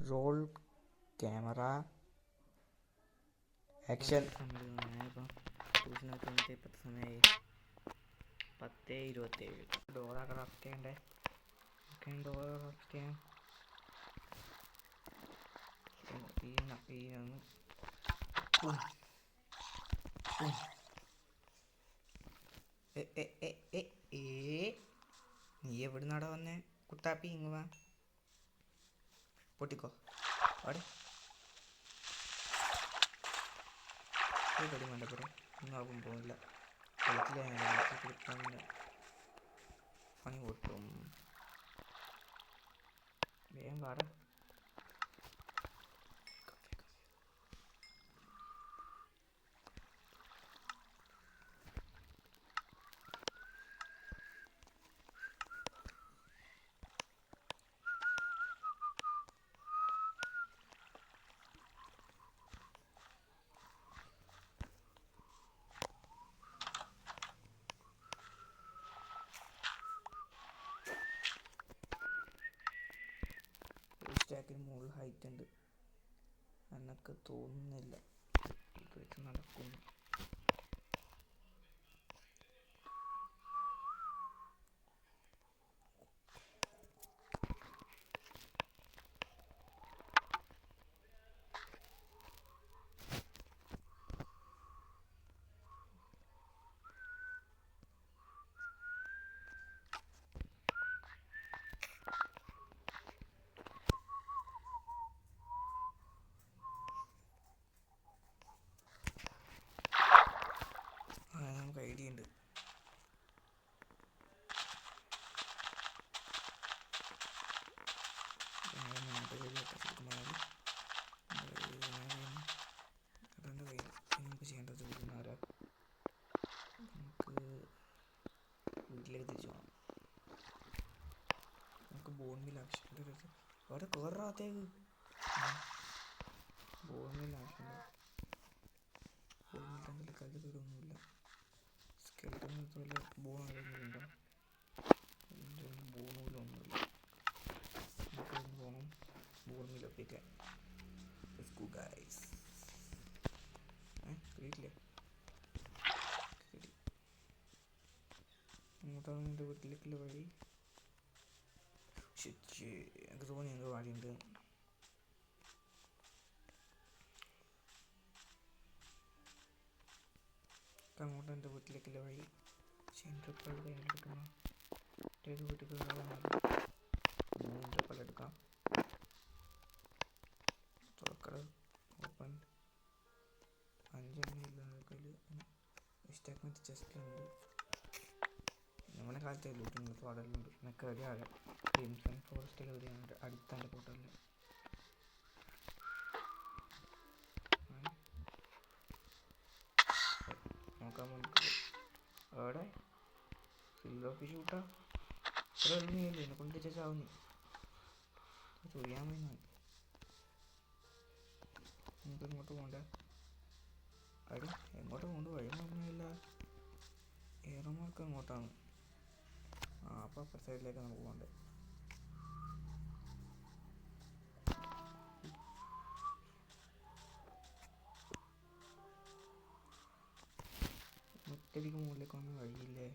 Role camera action. ഞാനിപ്പം ട്യൂഷനൊക്കെ വന്നിട്ട് ഇപ്പോഴത്തെ സമയമായി 10:27. ഡോറൊക്കെ ക്രാഫ്റ്റ് ചെയ്യണ്ടേ? ഡോറ് ക്രാഫ്റ്റ് ചെയ്യാൻ നീ എവിടെ നിന്നാടാ വന്നേ കുട്ടാപ്പി? ഇങ്ങ് വാ, പൊട്ടിക്കോ. അവിടെ പടി മണ്ടപ്പുറം ഒന്നും ആകും പോകുന്നില്ല. വെള്ളത്തിലെ പണി പൊട്ടും. വേഗം പാടാ. സ്റ്റാക്കിന് മുകളിൽ ഹൈറ്റ് ഉണ്ട്, എന്നൊക്കെ തോന്നുന്നില്ല. ഇത് വെച്ച് നടക്കുന്നു. നമുക്ക് ഐഡിയ ഉണ്ട്. നമുക്ക് ചെയ്യേണ്ടത് നമുക്ക് വീട്ടിലേക്ക് തിരിച്ചു പോകണം. നമുക്ക് ബോൺ മിൽ ആവശ്യമുണ്ട്. അവിടെ കയറാത്തേക്ക് ബോൺ മിൽ ആവശ്യമുണ്ട്. ബോൺ മിൽ എന്തെങ്കിലും കല്ല് കയറൊന്നുമില്ല. സ്കെൽറ്റൻ പോലെ ബോൺ അറിയുന്നുണ്ടോ? അതിൻ്റെ ബോണുകളൊന്നുമില്ല. നമുക്ക് പോകണം ബോൺ മില്ലൊപ്പിക്കാൻ. ഗൈസ് വീട്ടിലെ അങ്ങോട്ടാണ് എൻ്റെ വീട്ടിലേക്കുള്ള വഴി. എനിക്ക് തോന്നി എന്തോ വഴിയുണ്ട്. അങ്ങോട്ട് എൻ്റെ വീട്ടിലേക്കുള്ള വഴി. പക്ഷേ എൻ്റെ എടുക്കണം. ഏത് വീട്ടിൽ എടുക്കാം. തുറക്കട ഓപ്പൺ 5 കയ്യിൽ സ്റ്റാക്ക് ചെസ്റ്റിലുണ്ട്. നമ്മുടെ കാലത്തെ ലൂട്ടിങ് പാടലുണ്ട്. എനിക്ക് എവിടെയാണ് ക്രിംസൺ ഫോറസ്റ്റിൽ എവിടെയാണ് അടുത്ത പോട്ടല്ല. നോക്കാം നമുക്ക്. അവിടെ സിൽവർ ഫിഷ് കൂട്ടാ ഇത്ര എളുപ്പമില്ല. എന്നെ കൊണ്ട് ചാവുന്നു. ചൊറിയാൻ പോയി. നമുക്ക് ഇങ്ങോട്ട് പോകണ്ടേ? അടി എങ്ങോട്ട് കൊണ്ട് വഴി പറഞ്ഞില്ല. ഏറമാർക്ക് അങ്ങോട്ടാണ്. അപ്പോൾ അപ്പുറ സൈഡിലേക്ക് നമുക്ക് പോകണ്ടേ? ഒറ്റടിക്ക് മുകളിലേക്ക് വന്ന വഴിയില്ലേ?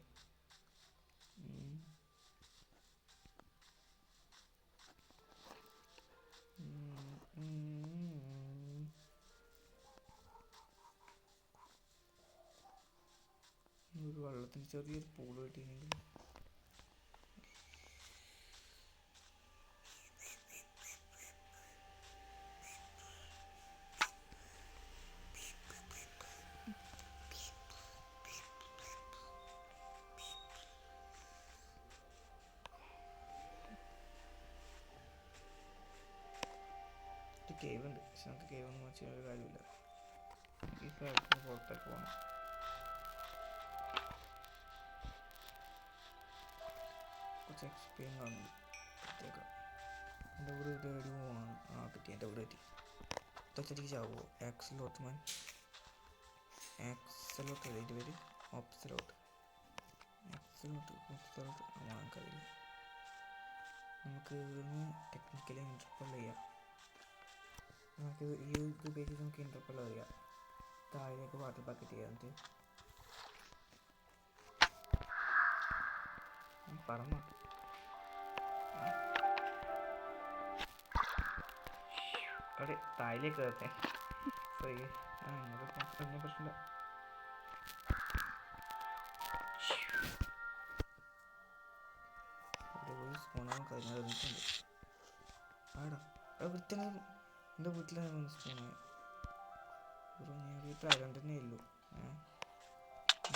ഒരു വെള്ളത്തിന് ചെറിയൊരു പൂള് കിട്ടിയെങ്കിൽ കേവ് ഉണ്ട്. പക്ഷെ നമുക്ക് കേവ് ഒന്നും വെച്ചാൽ ഒരു കാര്യമില്ല. ഈ സ്ഥലത്തിന് പുറത്തേക്ക് പോകണം. കുറച്ച് എക്സ്പീരിയൻസ് കാണുന്നുണ്ട് പ്രത്യേകം. എൻ്റെ കൂടെ തേടി പോകണം. കിട്ടി. എൻ്റെ കൂടെ എത്തി. തൊച്ചടിക്ക് ചാവുമോ? ആക്സലോട്ട് ഇതിൻ്റെ പേര് ഓപ്സലോട്ട്. നമുക്കറിയില്ല. നമുക്ക് ഇവിടുന്ന് ടെക്നിക്കലി ഇൻട്രപ്പൾ ചെയ്യാം. നമുക്ക് ഈ ഇത് ഉപയോഗിച്ച് നമുക്ക് ഇൻ്റർപ്രൽ അറിയാം. താഴേക്ക് വാട്ടർ ബക്കറ്റ് ചെയ്യാം. എന്നിട്ട് പറന്നോ അവിടെ താഴേക്ക് കയറട്ടെ. സോറി അങ്ങോട്ട് വലിയ പ്രശ്നമില്ല. സ്പൂണാകും കഴിഞ്ഞ തന്നിട്ടുണ്ട്. ആടാ വൃത്തിയാണ് എൻ്റെ വീട്ടിലാണ് സ്പൂണായ ഒരു ഞാൻ ട്രാഗൺ തന്നെ ഉള്ളൂ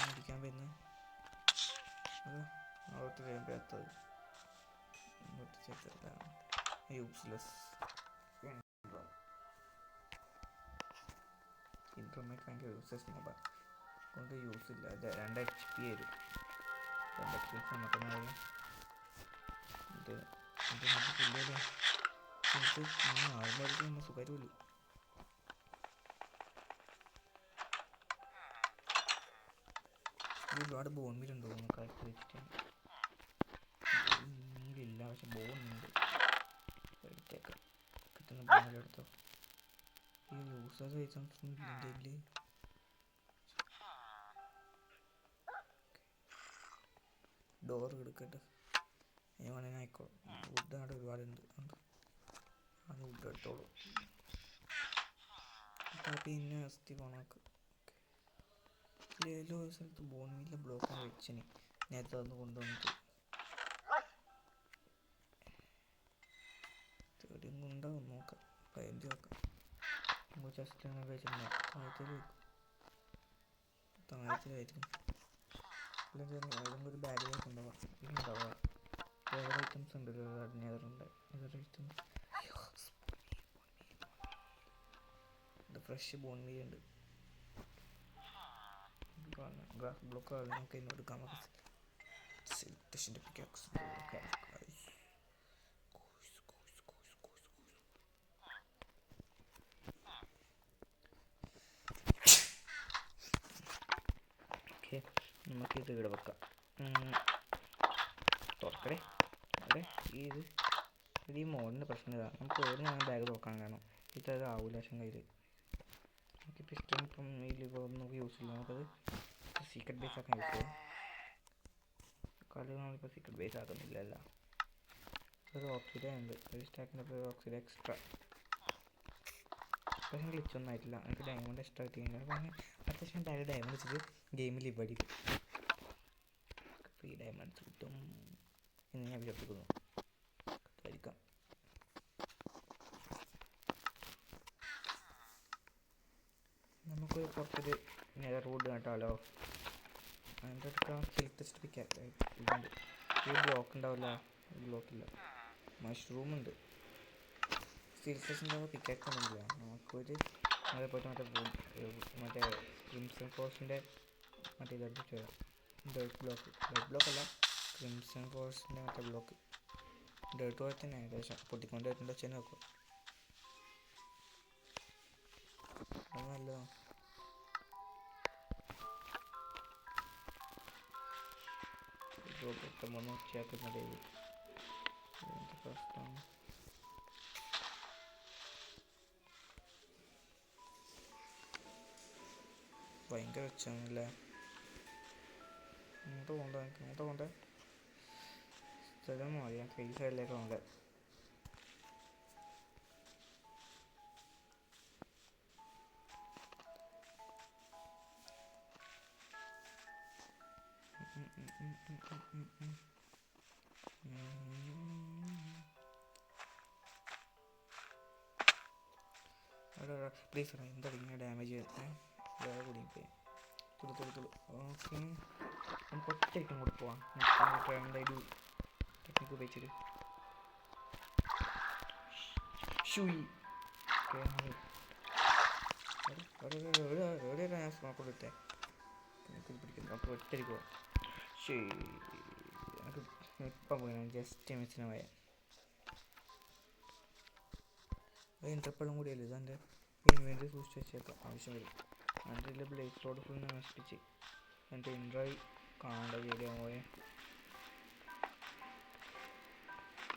അടിക്കാൻ വരുന്നത്. അത് അങ്ങോട്ട് കഴിയുമ്പോഴത്തത് ഇങ്ങോട്ട് ചേർത്തല്ല യൂസ്ലെസ് ഇൻട്രോമേറ്റ് ഭയങ്കര യൂസ്ലെസ് നോക്കാം കൊണ്ട് യൂസ് ഇല്ല. 2 HP വരും. 2 HP നമുക്കെന്നാ ഇത് ഇല്ലല്ലോ. നമുക്ക് ആകുമ്പോഴേക്കും നമ്മൾ സുഖമായിട്ട് ഒരുപാട് ബോൺ മീലുണ്ടോ നമുക്ക് ആക്കി വെച്ചിട്ട് മീലില്ല, പക്ഷെ ബോണുണ്ട്. എടുത്തേക്കാം കിട്ടുന്ന ബോണിലെടുത്തോ. ഈ യൂസേഴ്സ് ഐറ്റംസ് ഒന്നും ഇല്ലെങ്കിൽ ഡോർ എടുക്കട്ടെ. ഞാൻ വേണമെങ്കിൽ ആയിക്കോളും. വുഡ് അവിടെ ഒരുപാടുണ്ട്. അത് വുഡ് എടുത്തോളൂ. പിന്നെ അസ്ഥി പോണക്ക് ഏതോ ഒരു സ്ഥലത്ത് ബോൺമീലിലെ ബ്ലോക്കാണ് വെച്ചിന്. നേരത്തെ അതൊന്ന് കൊണ്ടുവന്നിട്ട് തേടിയൊന്നും ഉണ്ടാവും നോക്കാം. പതിനഞ്ച് നോക്കാം. നമുക്ക് ജസ്റ്റ് അങ്ങനെ വെച്ചിട്ടുണ്ട്. താഴത്തിലായിരിക്കും അല്ലെങ്കിൽ ഏതെങ്കിലും ഒരു ബാഗിലേക്ക് ഉണ്ടാവാം. ഉണ്ടാവുക വേറെ ഐറ്റംസ് ഉണ്ട്. നെതറുണ്ട് ഐറ്റംസ്. ഇത് ഫ്രഷ് ബോൺ മീൽ ഉണ്ട്. ഗ്രാസ് ബ്ലോക്ക് നമുക്ക് ഇന്ന് എടുക്കാം. Pickaxe okay. നമുക്കിത് ഇവിടെ വെക്കാം. തുറക്കടേ അതെ. ഈ മോഡിൻ്റെ പ്രശ്നം ഇതാണ്. നമുക്ക് ഒരു ഞാൻ ബാഗ് തുറക്കാൻ കാണും. ഇതത് ആവില്ല പക്ഷേ കയ്യിൽ. നമുക്കിപ്പോൾ ഇഷ്ടം ഇപ്പം നമുക്ക് യൂസ് ചെയ്യാം. നമുക്കത് സീക്രട്ട് ബേസ് ആക്കാൻ യൂസ് ചെയ്യാം. കളി നമ്മളിപ്പോൾ സീക്രട്ട് ബേസ് ആക്കുന്നില്ലല്ലോ. ഒരു ഓക്സിഡ ഉണ്ട്. ഒരു സ്റ്റാക്കിൻ്റെ ഒരു ഓക്സിഡ എക്സ്ട്രാ. പക്ഷേ ഗ്ലിച്ചൊന്നും ആയിട്ടില്ല. എനിക്ക് ഡയമണ്ട് എക്സ്ട്രാ കിട്ടിയിട്ടുണ്ട്. കാരണം അത്യാവശ്യം ഡയമണ്ട് വെച്ചിട്ട് ഗെയിമിൽ ഇവിടെ ഫ്രീ ഡയമണ്ട്സ് കിട്ടും എന്ന് ഞാൻ വിചാരിക്കുന്നു. ആയിരിക്കാം. നമുക്ക് പുറത്തൊരു നെതർ വുഡ് കേട്ടാലോ. അതിൻ്റെ അടുത്ത് സിൽക്ക് ടെസ്റ്റ് പിക്കാക്സ് ഇതുണ്ട്. ഈ ബ്ലോക്ക് ഉണ്ടാവില്ല. ബ്ലോക്കില്ല. മഷ്റൂം ഉണ്ട്. സിൽക്ക് ടെസ്റ്റ് ഉണ്ടാവുക പിക്കാക്സ് ഒന്നുമില്ല. നമുക്കൊരു അതേപോലെ മറ്റേ ക്രിംസൺ ഫോറസ്റ്റിൻ്റെ മറ്റേ ഇതെടുത്ത് ചെയ്യാം. ഡേർട്ട് ബ്ലോക്ക് അല്ല, ക്രിംസൺ ഫോറസ്റ്റിൻ്റെ മറ്റേ ബ്ലോക്ക്. ഡേർട്ട് പോലെ തന്നെ ഏകദേശം പൊട്ടിക്കൊണ്ട് ഡേർട്ടിൻ്റെ വെച്ചാൽ നോക്കും. അത് നല്ലതാണ്. പെട്ടെന്ന് ഉച്ചയാക്കുന്ന ഡേവിഡ് പ്രശ്നമാണ്. ഭയങ്കര വെച്ചാണല്ലേ. ഇങ്ങോട്ട് പോകണ്ടേ സ്ഥലം മതി. ഞാൻ കൈ സൈഡിലേക്ക് പോകണ്ടേ. പ്ലീസ് എന്താ ഇങ്ങനെ ഡാമേജ് വേറെ കുടുങ്ങിപ്പോയി. തുളു ഓക്കെ. നമുക്ക് ഒറ്റയ്ക്കും കൂടെ പോവാം. ഒരു ടെക്നിക്ക് ഉപയോഗിച്ചിട്ട് കൊടുത്തേ പിടിക്കുന്നു. നമുക്ക് ഒറ്റയ്ക്ക് പോവാം. എനിക്ക് ഇപ്പം പോയി ജസ്റ്റ് മിസ്സിന് പോയാൽ ഇൻ്റർപ്പെളും കൂടിയല്ലേ ഇതെൻ്റെ ഇൻവെൻ്ററി സൂക്ഷിച്ച് വെച്ചേക്കാം. ആവശ്യം വരും. അതിൻ്റെ ബ്ലേസ് റോഡ് ഫുൾ നശിപ്പിച്ച് എൻ്റെ ഇൻട്രായി കാണേണ്ട വീഡിയോ പോയെ.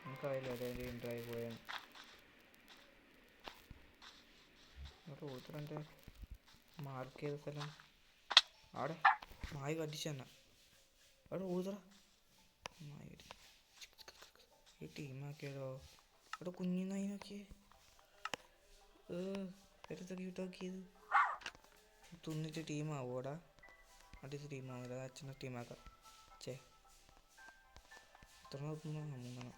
എനിക്കറിയില്ല എൻ്റെ ഇൻട്രായി പോയാൽ ഓരോരുത്തർ എൻ്റെ മാർക്ക് ചെയ്ത സ്ഥലം അവിടെ മായി കടിച്ചു തന്നെ. അവിടെ ഊതറ മായി ഈ ടീമാക്കിയതോ. അവിടെ കുഞ്ഞിനായി നോക്കിയേ. എടുത്തൊക്കെ വിട്ടോക്കിയത് തുന്നിട്ട് ടീമാവൂടാ. അടിച്ച് ടീമാവില്ല. അച്ഛനെ ടീമാക്കാം. ചേ എത്ര മൂന്നെണ്ണം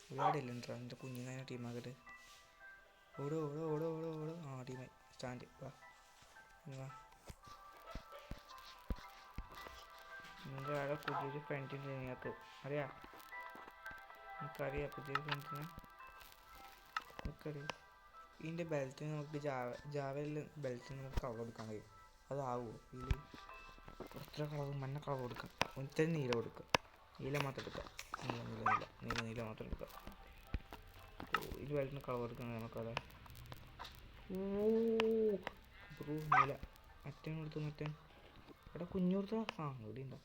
ഒരുപാട് ഇല്ലണ്ടാ എൻ്റെ കുഞ്ഞിനായ ടീമാക്കട്ട്. ഓടോ ഓടോ ഓടോ ഓടോ ഓടോ. ആ ടീമായി സ്റ്റാൻഡ് വാ വാ. നിൻ്റെ ആടെ പുതിയൊരു ഫ്രണ്ടിൻ്റെ നിങ്ങൾക്ക് അറിയാം. എനിക്കറിയാം പുതിയൊരു ഫ്രണ്ട്സിനെ. എനിക്കറിയാം. ഇതിൻ്റെ ബെൽറ്റിന് നമുക്ക് ജാവയിൽ ബെൽറ്റിന് നമുക്ക് കളർ കൊടുക്കാൻ കഴിയും. അതാവുമോ ഇതിൽ? കുറച്ച് കളർ മഞ്ഞ കളർ കൊടുക്കാം. ഒത്തിരി നീല കൊടുക്കുക. നീല മാത്രം എടുക്കാം. നീല മാത്രം എടുക്കാം. ഇത് ബെൽറ്റിന് കളർ കൊടുക്കണം നമുക്കത്. ബ്രൂ നീല മറ്റേ കൊടുത്തു. മറ്റേ ഇവിടെ കുഞ്ഞു കൊടുത്തോ. ആ ഇവിടെ ഉണ്ടോ.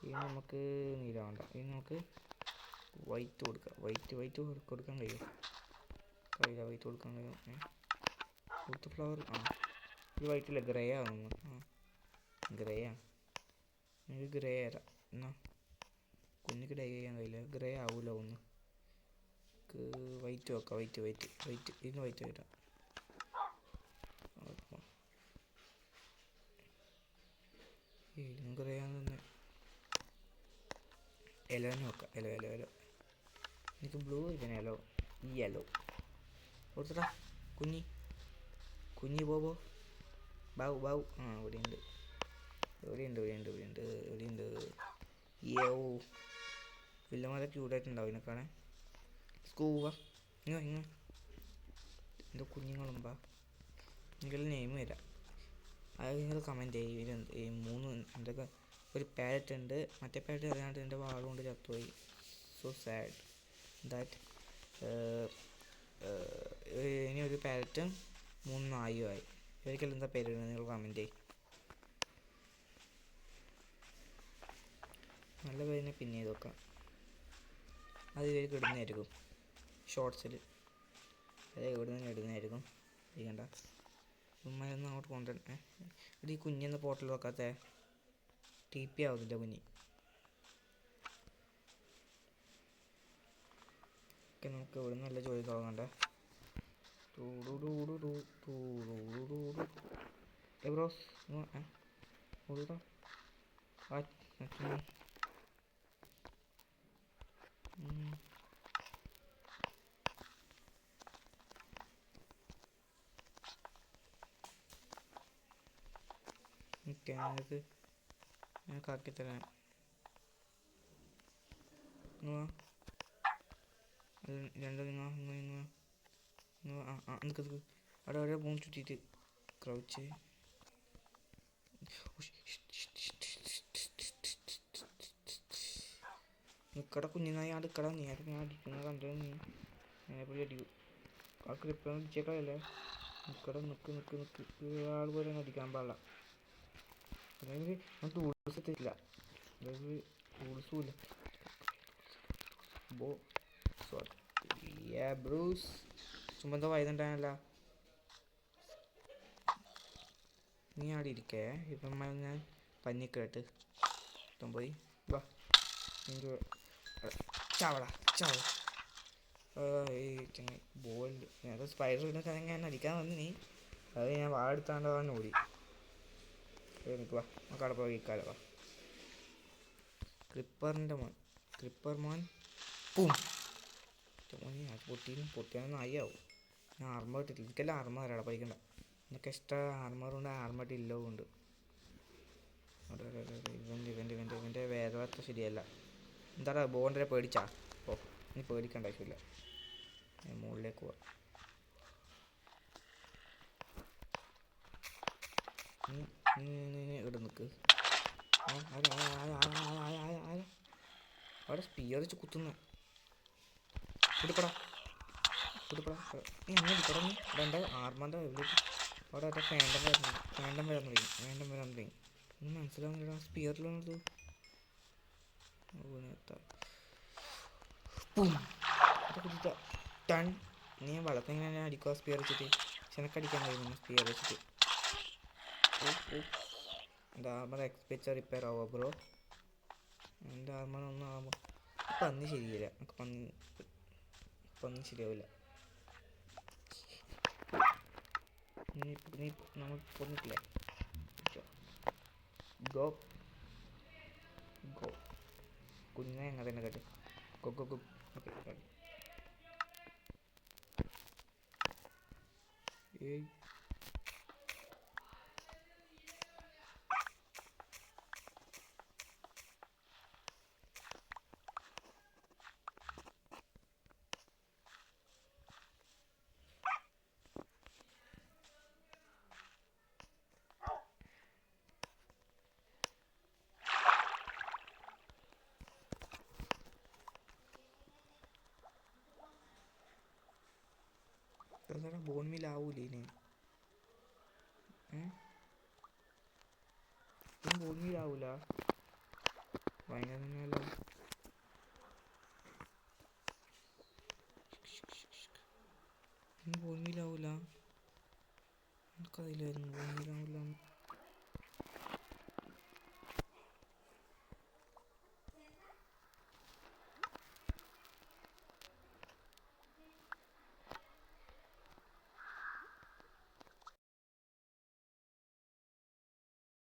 ഇത് നമുക്ക് നീല വേണ്ട. ഇത് നമുക്ക് വൈറ്റ് കൊടുക്കാം. വൈറ്റ് കൊടുക്കാൻ കഴിയും. വൈറ്റ് കൊടുക്കാൻ കഴിയും. കൊടുത്ത ഫ്ലവർ. ആ ഇത് വൈറ്റില്ല, ഗ്രേ ആവുന്നു. ആ ഗ്രേ ആണ്. എനിക്ക് ഗ്രേ തരാം എന്നാ. കുഞ്ഞിക്ക് ഡൈ ചെയ്യാൻ കഴിയില്ല. ഗ്രേ ആവൂല ഒന്ന്. വൈറ്റ് വെക്കാം. വൈറ്റ് ഇതിന് വൈറ്റ് വരാം. ഇതിനും ഗ്രേ ആണെന്ന് തന്നെ. എലോനെ വെക്കാം. എലോ എനിക്ക് ബ്ലൂ ഇരിക്കണം. യെല്ലോ കൊടുത്തടാ. കുഞ്ഞി ബോബോ ബാവു. ആ ഇവിടെയുണ്ട്. യോ വില്ലമാരെ ക്യൂട്ടായിട്ടുണ്ടാവും ഇതിനെക്കാണെ. സ്കൂവ ഇങ്ങ എൻ്റെ കുഞ്ഞുങ്ങളുമ്പാ. എനിക്കെല്ലാം നെയിം വരാം. അത് നിങ്ങൾ കമൻറ്റ് ചെയ്യും. ഈ മൂന്ന് എന്തൊക്കെ ഒരു പാരറ്റ് ഉണ്ട്. മറ്റേ പാരറ്റ് അറിയാണ്ട് എൻ്റെ വാളുകൊണ്ട് ചത്തുപോയി. So sad that. ഇനി ഒരു പാരറ്റും 3 നായുമായി. ഇവർക്കെല്ലാം എന്താ പേര് നിങ്ങൾ കമൻറ്റ് ചെയ്യും. നല്ല പേരിനെ പിന്നെ ചെയ്ത് നോക്കാം. അത് ഇവർക്ക് ഇടുന്നതായിരിക്കും ഷോർട്സിൽ. അത് ഇവിടെ നിന്ന് ഇടുന്നതായിരിക്കും. ചെയ്യണ്ട ഉമ്മയൊന്നും അങ്ങോട്ട് കൊണ്ടുവരണേ. ഇവിടെ ഈ കുഞ്ഞെന്ന് പോർട്ടൽ വെക്കാത്ത ടി പി ആവുന്നില്ല കുഞ്ഞ്. ഓക്കെ നമുക്ക് ഇവിടെ നല്ല ജോലി തുടങ്ങണ്ടേ. എബ്രോസ് ഓടുക. ഞാനൊക്കെ ആക്കിത്തരാം. രണ്ടും നിനക്ക് അവിടെ പോകുന്ന ചുറ്റിയിട്ട് ക്രൗച്ച്. നിക്കട കുഞ്ഞിനായി അടുക്കട. നീ ആരും ഞാൻ അടിക്കുന്ന കണ്ടോ? നീ എപ്പോഴും അടിക്കും. ആ ക്രിപ്പൊന്നും അടിച്ചേക്കളല്ലേ. നിക്ക് ആൾ പോലെ അടിക്കാൻ പാടില്ല. അല്ലെങ്കിൽ ഞാൻ ടൂൾസ് എത്തിയില്ല. അതായത് ടൂൾസും ഇല്ല. ബ്രൂസ് ചുമന്ത വയതുണ്ടായല്ല. നീ അവിടെ ഇരിക്കേ. ഇപ്പം ഞാൻ പഞ്ഞിക്കേട്ട് ഇപ്പം പോയി വാ. ചാവട ചങ്ങ ബോൾ. നേരെ സ്പൈഡർ ഞാൻ അടിക്കാൻ വന്നു. നീ അത് ഞാൻ വാടെടുത്താണ്ട് വന്ന് ഓടി. എനിക്ക് വാ നമുക്ക് അവിടെ പോയി ഇരിക്കാലോ. വാ ക്രിപ്പർ മോൻ പൂം. പൊട്ടിയാണെന്ന് ആയിയാവും. ഞാൻ ആർമർ ഇട്ടിട്ടില്ല. എനിക്കെല്ലാം ആർമർ തരാടാ. പഠിക്കണ്ട. എനിക്ക് ഇഷ്ടം ആർമറുണ്ട്. ആർമർ ഇല്ലവും ഉണ്ട്. ഇവൻ്റെ വേദവത്ത ശരിയല്ല. എന്താടാ ബോണ്ടരെ പേടിച്ചാ? ഓ നീ പേടിക്കേണ്ട ആവശ്യമില്ല. ഞാൻ മുകളിലേക്ക് പോവാം. ഇവിടെ നിൽക്ക്. അവിടെ സ്പിയർ വെച്ച് കുത്തുന്ന കുടിപ്പടാ. നീ അങ്ങനെ തുടങ്ങി. അവിടെ എൻ്റെ ആർമൻ്റെ അവിടെ എൻ്റെ വേണ്ടം വരാൻ തുടങ്ങി. ഒന്നും മനസ്സിലാവുന്നില്ല. സ്പിയറിലാണത്. ടൺ നീ ഞാൻ വെള്ളത്തിൽ ഇങ്ങനെ അടിക്കുക സ്പിയർ വെച്ചിട്ട്. ചെനക്ക് അടിക്കാൻ കഴിയുന്നു സ്പിയർ വെച്ചിട്ട്. എൻ്റെ ആർമർ എക്സ്പെക്റ്റ് റിപ്പയർ ആവുക ബ്രോ. എൻ്റെ ആർമർ ഒന്നും ആകുമ്പോൾ പന്നി ശരിയില്ല. നമുക്ക് പന്നി ശരിയാവില്ല. നീ നമ്മൾ കൊന്നിട്ടില്ലേ? ഗോ ഗോ കുഞ്ഞിനെ അങ്ങനെ തന്നെ കേട്ട് ഗോ ഗോ ഗോ. ഓക്കെ ഏയ് ബോൺ മില്ലാവൂലേ ഇനി? ബോൺ മില്ലാവൂല ഭയങ്കര തന്നെയല്ലോ. ബോൺ മില്ലാവൂല. എനിക്കതില്ലായിരുന്നു ബോൺ മില്ലാവൂല.